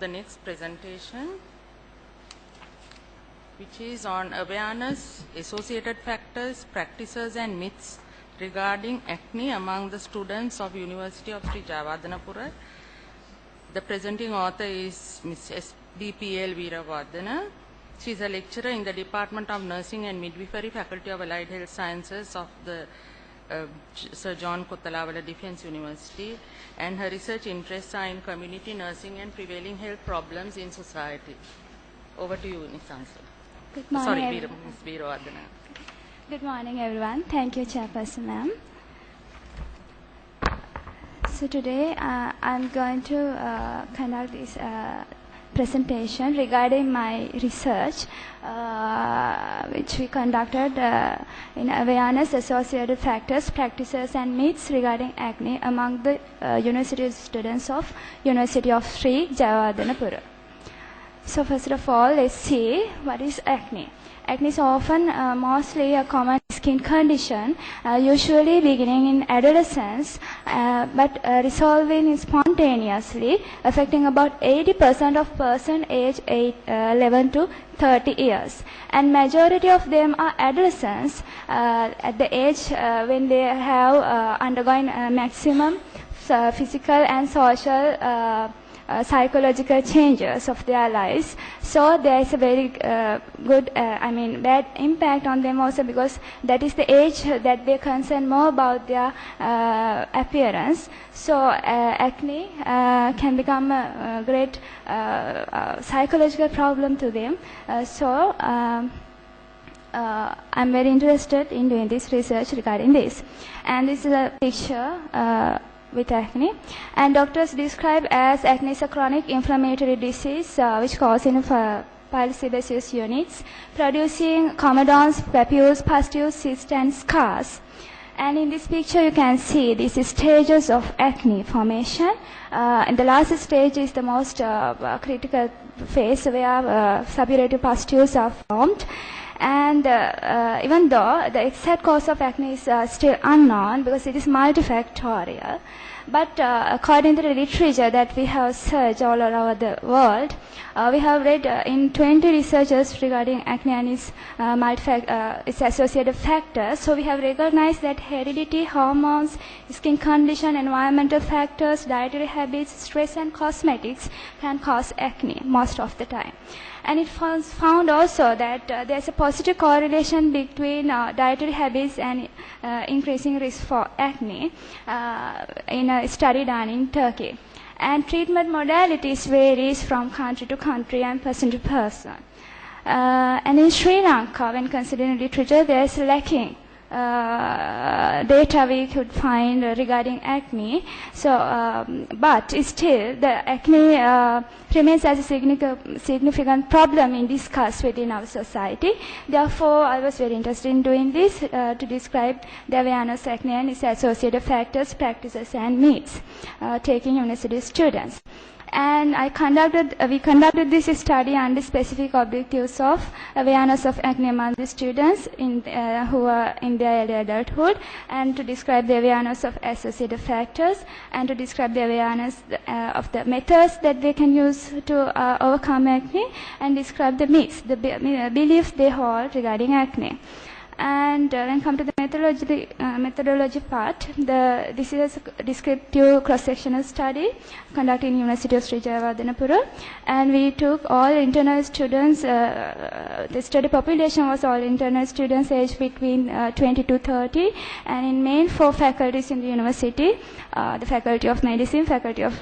The next presentation, which is on awareness, associated factors, practices and myths regarding acne among the students of University of Sri Jayewardenepura. The presenting author is Ms. SDPL Weerawardhana. She is a lecturer in the Department of Nursing and Midwifery, Faculty of Allied Health Sciences of the Sir John Kotalawala Defence University, and her research interests are in community nursing and prevailing health problems in society. Over to you, Ms. Ansel. Good morning. Ms. Weerawardhana. Good morning, everyone. Thank you, Chairperson ma'am. So today I'm going to conduct this presentation regarding my research which we conducted in awareness, associated factors, practices and myths regarding acne among the university students of University of Sri Jayewardenepura. So first of all, let's see what is acne. Acne is often mostly a common skin condition, usually beginning in adolescence, but resolving spontaneously, affecting about 80% of persons aged 11 to 30 years. And majority of them are adolescents at the age when they have undergone maximum physical and social psychological changes of their lives. So there is a very bad impact on them also, because that is the age that they concern more about their appearance. So acne can become a great psychological problem to them. I'm very interested in doing this research regarding this. And this is a picture with acne, and doctors describe as acne is a chronic inflammatory disease which causes polysebaceous units, producing comedones, papules, pustules, cysts and scars. And in this picture you can see these stages of acne formation. And the last stage is the most critical phase where suppurative pustules are formed. And even though the exact cause of acne is still unknown, because it is multifactorial, but according to the literature that we have searched all over the world, we have read in 20 researches regarding acne and its associated factors. So we have recognized that heredity, hormones, skin condition, environmental factors, dietary habits, stress and cosmetics can cause acne most of the time. And it was found also that there is a positive correlation between dietary habits and increasing risk for acne in a study done in Turkey. And treatment modalities varies from country to country and person to person. And in Sri Lanka, when considering literature, there is lacking data we could find regarding acne. So, but still, the acne remains as a significant problem in discuss within our society. Therefore, I was very interested in doing this to describe the awareness of acne and its associated factors, practices, and myths taking university students. And we conducted this study under specific objectives of awareness of acne among the students who are in their early adulthood, and to describe the awareness of associated factors, and to describe the awareness of the methods that they can use to overcome acne, and describe the myths, the beliefs they hold regarding acne. And then come to the methodology part. This is a descriptive cross-sectional study conducted in University of Sri Jayewardenepura, and we took all internal students. The study population was all internal students aged between 20 to 30, and in main 4 faculties in the university: the Faculty of Medicine, Faculty of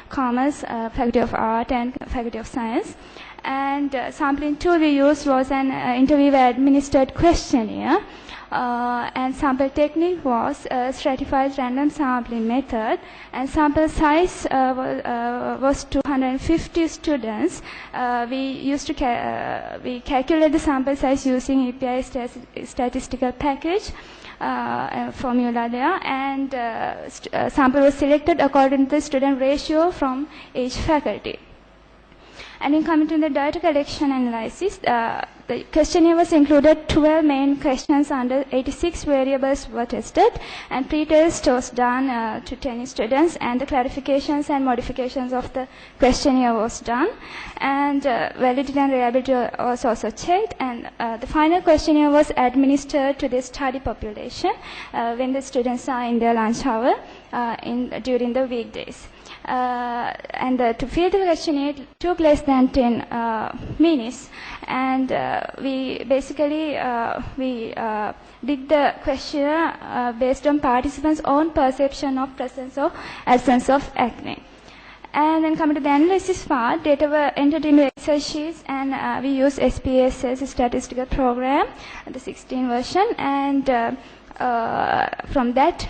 Commerce, Faculty of Art, and Faculty of Science. And sampling tool we used was an interviewer-administered questionnaire, and sample technique was stratified random sampling method, and sample size was 250 students. We calculated the sample size using API statistical package formula there, and sample was selected according to the student ratio from each faculty. And in coming to the data collection analysis, the questionnaire was included 12 main questions under 86 variables were tested, and pre-test was done to 10 students, and the clarifications and modifications of the questionnaire was done, and validity and reliability was also checked, and the final questionnaire was administered to the study population when the students are in their lunch hour during the weekdays. And to fill the questionnaire took less than 10 minutes, and we basically did the questionnaire based on participants' own perception of presence or absence of acne. And then coming to the analysis part, data were entered into Excel sheets, and we used SPSS statistical program, the 16 version, and from that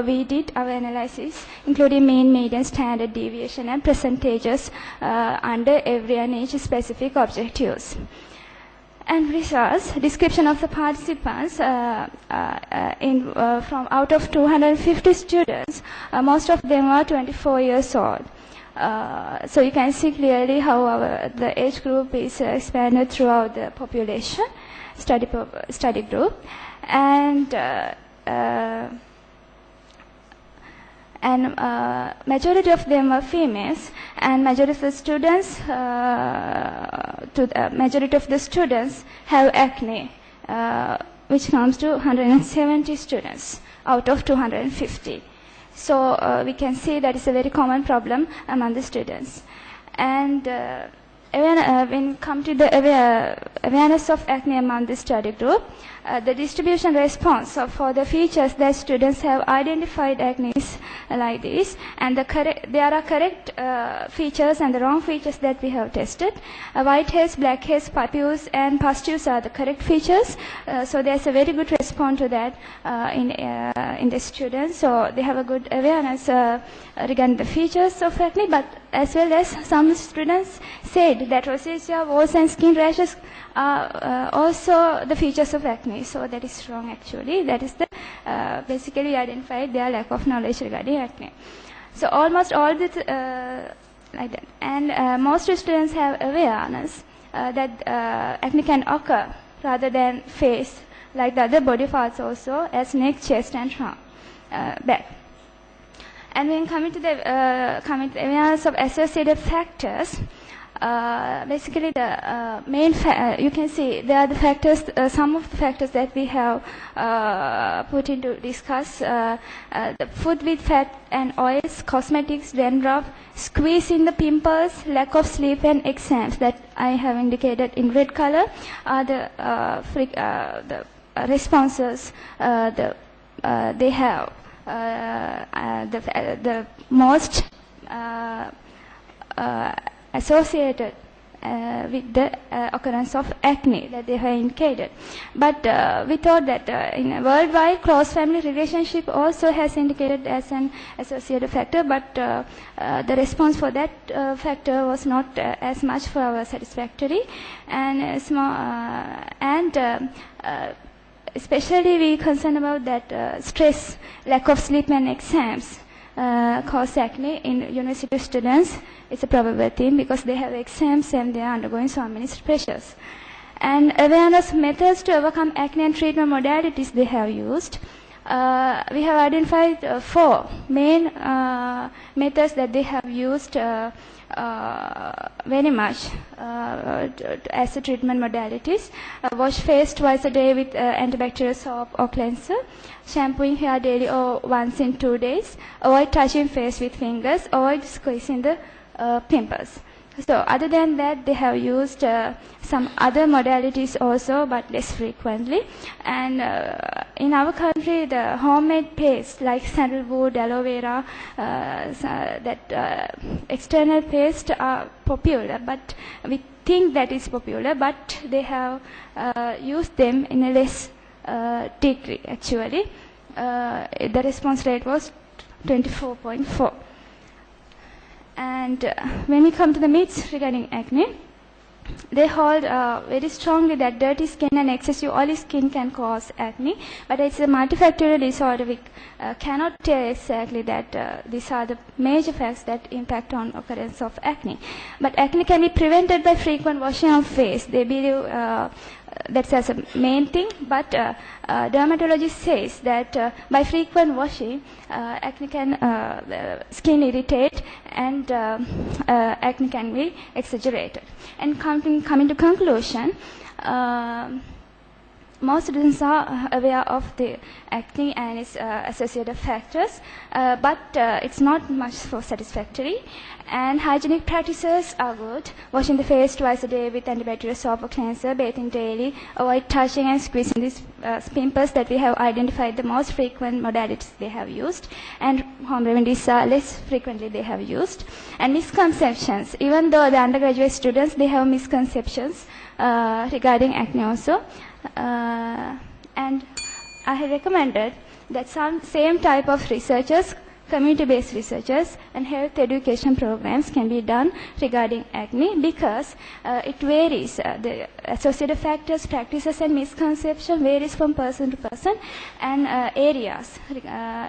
we did our analysis, including mean, median, standard deviation, and percentages under every and each specific objectives. And results, description of the participants from out of 250 students, most of them are 24 years old. So you can see clearly how the age group is expanded throughout the population study group, and majority of them are females, and majority of the students have acne, which comes to 170 students out of 250. So we can see that is a very common problem among the students. And when we come to the awareness of acne among the study group, the distribution response for the features that students have identified acne is like this, and there are correct features and the wrong features that we have tested. Whiteheads, blackheads, papules, and pustules are the correct features. So there's a very good response to that in the students. So they have a good awareness regarding the features of acne, but as well as some students said that rosacea, walls, and skin rashes are also the features of acne. So that is wrong actually. That is the basically identified their lack of knowledge regarding acne. So almost all this like that. And most students have awareness that acne can occur rather than face, like the other body parts also, as neck, chest, and trunk, back. And when coming to the awareness of associated factors, basically the main you can see there are the factors, some of the factors that we have put into discuss, the food with fat and oils, cosmetics, dandruff, squeeze in the pimples, lack of sleep, and exams that I have indicated in red color are the responses they have. The most associated with the occurrence of acne that they have indicated. But we thought that in a worldwide, close family relationship also has indicated as an associated factor, but the response for that factor was not as much for our satisfactory, and especially we concerned about that stress, lack of sleep, and exams cause acne in university students. It's a probable thing because they have exams and they are undergoing so many pressures. And awareness methods to overcome acne and treatment modalities they have used. We have identified 4 main methods that they have used very much as a treatment modalities. Wash face twice a day with antibacterial soap or cleanser. Shampooing hair daily or once in 2 days. Avoid touching face with fingers. Avoid squeezing the pimples. So other than that, they have used some other modalities also, but less frequently. And in our country, the homemade paste like sandalwood, aloe vera, that external paste are popular, but we think that is popular, but they have used them in a less degree actually. The response rate was 24.4. And when we come to the myths regarding acne, they hold very strongly that dirty skin and excessive oily skin can cause acne, but it's a multifactorial disorder. We cannot tell exactly that these are the major facts that impact on occurrence of acne. But acne can be prevented by frequent washing of face. They believe that's as a main thing, but dermatologist says that by frequent washing, acne can skin irritate and acne can be exaggerated. And coming to conclusion, most students are aware of the acne and its associated factors, but it's not much so satisfactory. And hygienic practices are good. Washing the face twice a day with antibacterial soap or cleanser, bathing daily, avoid touching and squeezing these pimples that we have identified the most frequent modalities they have used. And home remedies are less frequently they have used. And misconceptions. Even though the undergraduate students, they have misconceptions regarding acne also. And I have recommended that some same type of researchers, community-based researchers and health education programs can be done regarding acne because it varies. The associated factors, practices and misconception varies from person to person and areas,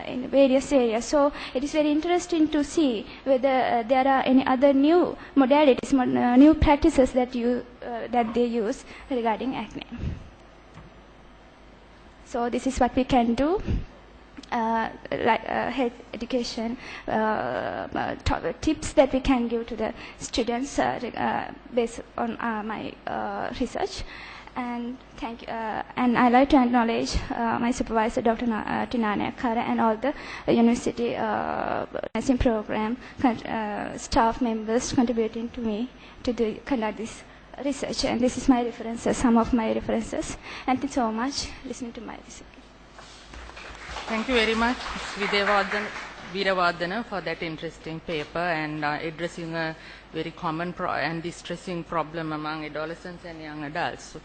in various areas. So it is very interesting to see whether there are any other new modalities, new practices that they use regarding acne. So this is what we can do. Health education tips that we can give to the students based on my research. And thank you. And I'd like to acknowledge my supervisor, Dr. Jayewardenepura, and all the university nursing program staff members contributing to me to conduct this research. And this is my references, some of my references. And thank you so much for listening to my research. Thank you very much, Ms. Weerawardhana, for that interesting paper and addressing a very common and distressing problem among adolescents and young adults. So